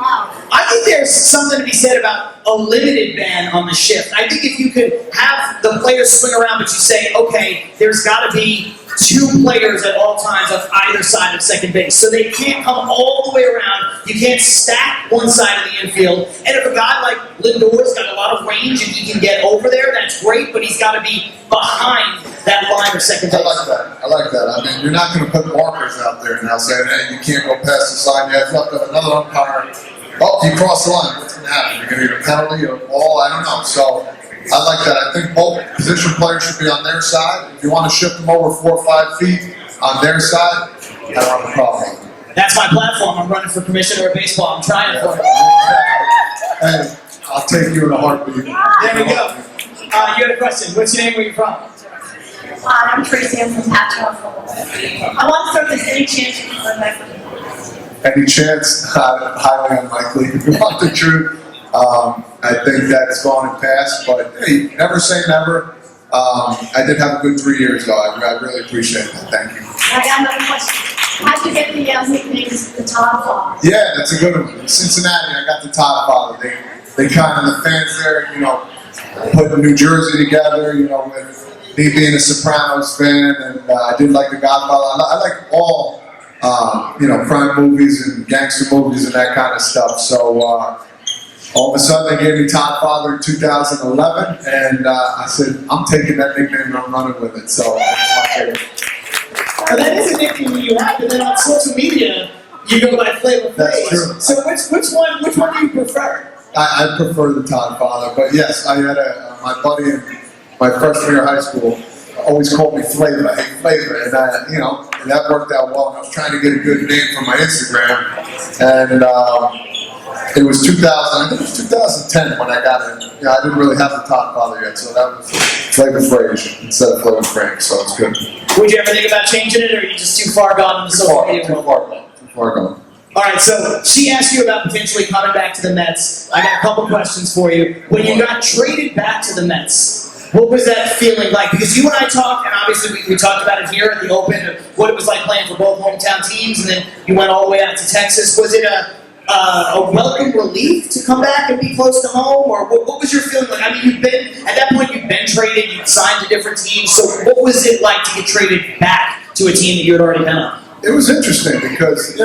I think there's something to be said about a limited ban on the shift. I think if you could have the players swing around, but you say, okay, there's got to be 2 players at all times on either side of second base. So they can't come all the way around. You can't stack one side of the infield. And if a guy like Lindor's got a lot of range and he can get over there, that's great, but he's got to be behind that line of second base. I like that. I mean, you're not going to put markers out there now saying, hey, you can't go past this line. You have left of another umpire. Oh, you crossed the line. What's going to happen? You're going to get a penalty or a ball? I don't know. So I like that. I think both position players should be on their side. If you want to shift them over 4 or 5 feet on their side, I don't have a problem. That's my platform. I'm running for commissioner of baseball. I'm trying for it. Hey, I'll take you in a heartbeat. There we go. You had a question. What's your name? Where you from? I'm Tracy. I'm from Patchogue. I want to know if there's any chance you can run back for the Any chance? Highly unlikely. If you want the truth, I think that's gone and passed, but hey, never say never. I did have a good 3 years though. I really appreciate it. Thank you. I got another question. How'd you get the nickname the Todd Father? Yeah, that's a good one. In Cincinnati, I got the Todd Father. They kind of, the fans there, put New Jersey together, with me being a Sopranos fan, and I did like The Godfather. I like all, crime movies and gangster movies and that kind of stuff. So all of a sudden they gave me Todd Father in 2011, and I said, I'm taking that nickname and I'm running with it. So that's my favorite. Well, that is a nickname you have, and then on social media, you go by Flavor Flav. That's true. So which one do you prefer? I prefer the Todd Father, but yes, I had my buddy in my freshman year of high school always called me Flavor. I hate Flavor, and and that worked out well. And I was trying to get a good name for my Instagram, and It was 2000, I think it was 2010 when I got it. Yeah, I didn't really have the Todd father yet, so that was Flavor Frazier instead of Flavor Frank, so it's good. Would you ever think about changing it, or are you just too far gone in the social media Too world? far gone. All right, so she asked you about potentially coming back to the Mets. I got a couple questions for you. When you got traded back to the Mets, what was that feeling like? Because you and I talked, and obviously we talked about it here at the Open, of what it was like playing for both hometown teams, and then you went all the way out to Texas. Was it a welcome relief to come back and be close to home, or what was your feeling like? I mean, at that point you'd been traded, you'd signed to different teams, so what was it like to get traded back to a team that you had already been on? It was interesting because,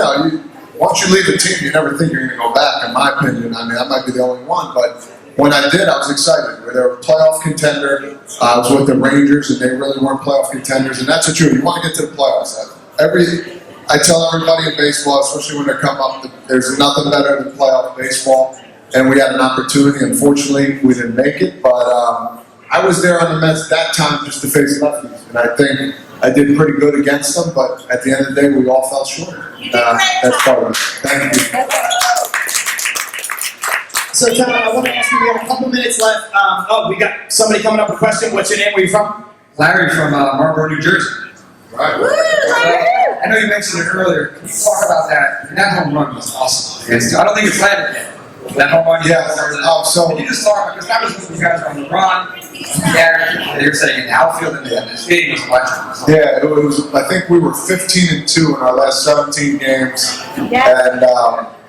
once you leave a team, you never think you're going to go back, in my opinion. I mean, I might be the only one, but when I did, I was excited. They were a playoff contender. I was with the Rangers, and they really weren't playoff contenders, and that's the truth. You want to get to the playoffs. I tell everybody in baseball, especially when they come up, that there's nothing better than playoff baseball, and we had an opportunity. Unfortunately, we didn't make it, but I was there on the Mets that time just to face lefties, and I think I did pretty good against them, but at the end of the day, we all fell short. That's part of it. Thank you. So, Todd, I want to ask you, we have a couple minutes left. We got somebody coming up with a question. What's your name? Where are you from? Larry from Marlboro, New Jersey. Right. I know you mentioned it earlier. Can you talk about that? That home run was awesome. I don't think it's landed yet. That home run, Yeah. So can you just talk, because that was when you guys were on the run. Yeah, you're saying in the outfield and this game was electric. yeah, it was. I think we were 15-2 in our last 17 games, and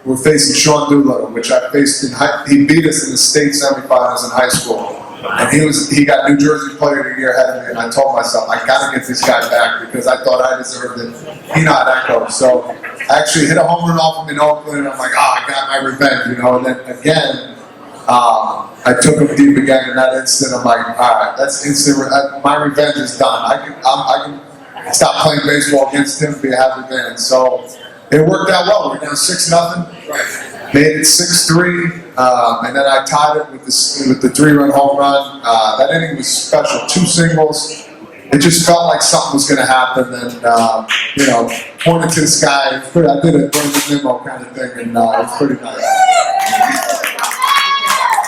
we're facing Sean Doolittle, which I faced in he beat us in the state semifinals in high school, and he got New Jersey Player of the Year ahead of me, and I told myself I got to get this guy back because I thought I deserved it. He not that goes. So I actually hit a home run off him in Oakland, and I'm like, I got my revenge, And then again, I took him deep again in that instant. I'm like, all right, that's instant. My revenge is done. I can stop playing baseball against him and be a happy man. So it worked out well. We're down 6-0. Made it 6-3, and then I tied it with the 3-run home run. That inning was special. 2 singles. It just felt like something was going to happen, and pointed to the sky. I did a Nemo kind of thing, and it was pretty nice.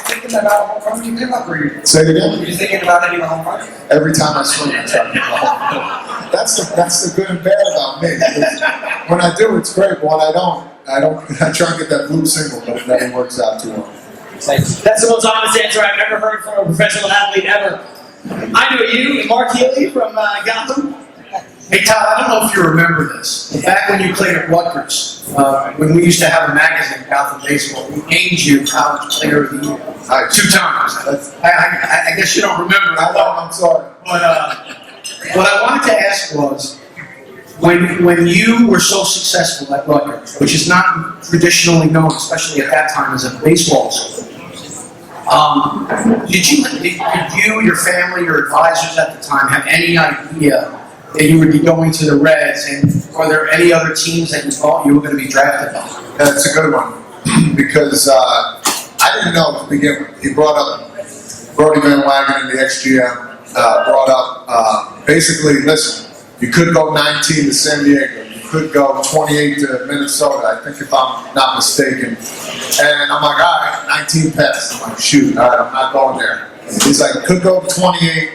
Thinking about home run you give up, or you? Say it again. Are you thinking about hitting a home run? Every time I swing, I try to get the home run. That's the good and bad about me. When I do, it's great. But when I don't. I try and get that blue single, but it never works out too well. That's the most honest answer I've ever heard from a professional athlete ever. I know you, Mark Healy from Gotham. Hey Todd, I don't know if you remember this. Back when you played at Rutgers, when we used to have a magazine, Gotham Baseball, we named you College Player of the Year 2 times. I guess you don't remember. I'm sorry. But what I wanted to ask was, when you were so successful at Rutgers, which is not traditionally known, especially at that time, as a baseball school, did you, your family, your advisors at the time have any idea that you would be going to the Reds, and are there any other teams that you thought you were going to be drafted by? That's a good one because I didn't know to begin with. He brought up Brody Van Wagen in the XGM. Brought up basically, listen. You could go 19 to San Diego. You could go 28 to Minnesota, I think, if I'm not mistaken. And I'm like, all right, 19 passed. I'm like, shoot, all right, I'm not going there. He's like, could go 28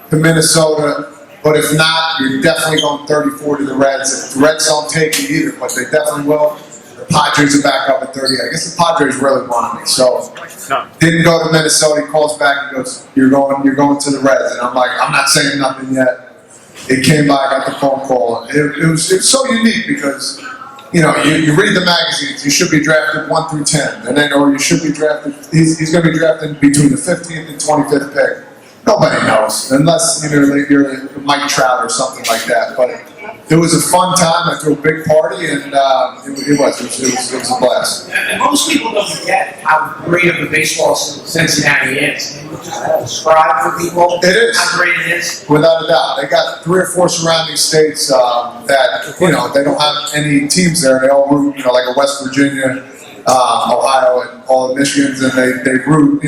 to Minnesota, but if not, you're definitely going 34 to the Reds. If the Reds don't take you either, but they definitely will. The Padres are back up at 30. I guess the Padres really wanted me, so didn't go to Minnesota. He calls back and goes, "You're going to the Reds," and I'm like, I'm not saying nothing yet. It came by, I got the phone call. It was so unique because, you read the magazines, you should be drafted 1 through 10, and then, or you should be drafted, he's going to be drafted between the 15th and 25th pick. Nobody knows, unless, you're Mike Trout or something like that, but it was a fun time. I threw a big party, and it was a blast. And most people don't get how great of a baseball Cincinnati is. Can you just describe for people It is. how great it is? Without a doubt. They got 3 or 4 surrounding states that, they don't have any teams there. They all root, like a West Virginia, Ohio, and all the Michigans, and they root,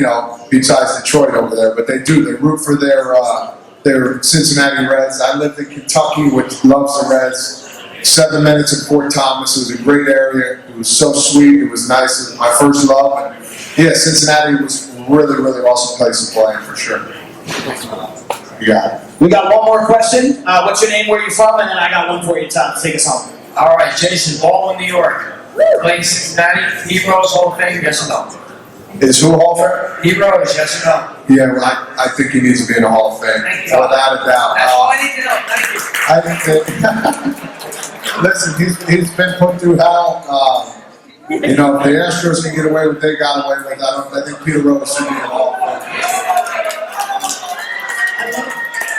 besides Detroit over there, but they root for their Cincinnati Reds. I lived in Kentucky, which loves the Reds. 7 minutes in Fort Thomas. It was a great area. It It was so sweet. It was nice. It was my first love. And yeah, Cincinnati was a really, really awesome place to play for sure. You got it. We got one more question. What's your name, where you from? And then I got one for you, Todd. Take us home. All right, Jason, Baldwin, New York. Playing Cincinnati, Heroes Hall of Fame, yes or no? Is who Hall of Fame? Heroes, yes or no? Yeah, well, I think he needs to be in the Hall of Fame. Thank you. Without a doubt. That's all I need to know, thank you. I think that, listen, he's been put through hell. You know, if the Astros can get away with what they got away with, I think Peter Rose should be in the Hall of Fame.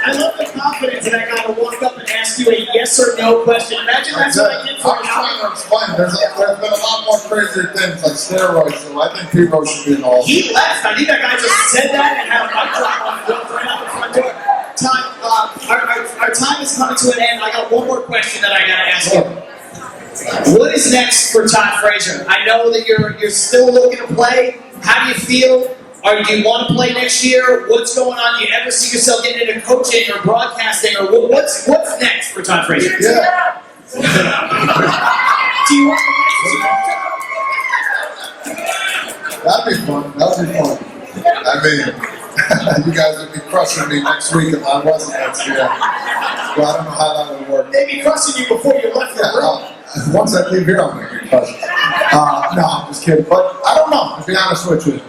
I love the confidence that I got to walk up and ask you a yes or no question. Imagine that's what I did for I was trying to explain. There's been a lot more crazier things like steroids, so I think Peter Rose should be in the Hall of Fame. He left. I think that guy just said that and had a mic drop on the right out the front door. Our time is coming to an end. I got one more question that I got to ask you. What is next for Todd Frazier? I know that you're still looking to play. How do you feel? Or do you want to play next year? What's going on? Do you ever see yourself getting into coaching or broadcasting? Or what's next for Todd Frazier? Yeah. Do you want That'd be fun. That'd be fun. I mean, you guys would be crushing me next week if I wasn't next year. Well, I don't know how that would work. They'd be crushing you before you left the room. Once I leave here, I'm going to get crushed. No, I'm just kidding. But I don't know, to be honest with you.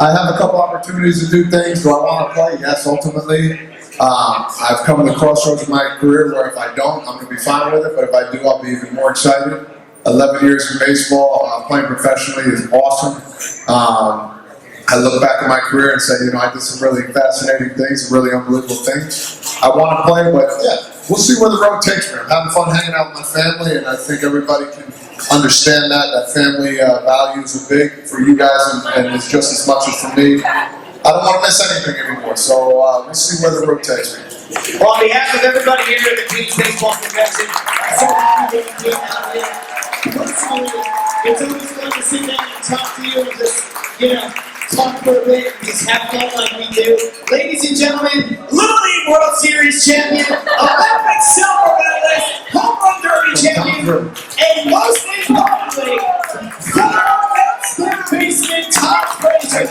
I have a couple opportunities to do things. Do I want to play? Yes, ultimately. I've come to the crossroads of my career where if I don't, I'm going to be fine with it. But if I do, I'll be even more excited. 11 years in baseball, playing professionally is awesome. I look back at my career and say, you know, I did some really fascinating things, some really unbelievable things. I want to play, but yeah, we'll see where the road takes me. I'm having fun hanging out with my family, and I think everybody can understand that family values are big for you guys, and it's just as much as for me. I don't want to miss anything anymore, so we'll see where the road takes me. Well, on behalf of everybody here at the Queens Baseball Convention, so happy to be out here. Personally, it's always fun to sit down and talk to you and just, you know, talk for a bit, just have fun like we do. Ladies and gentlemen, Little League World Series champion, Olympic silver medalist, home run derby champion, and most importantly, former third baseman Todd Frazier.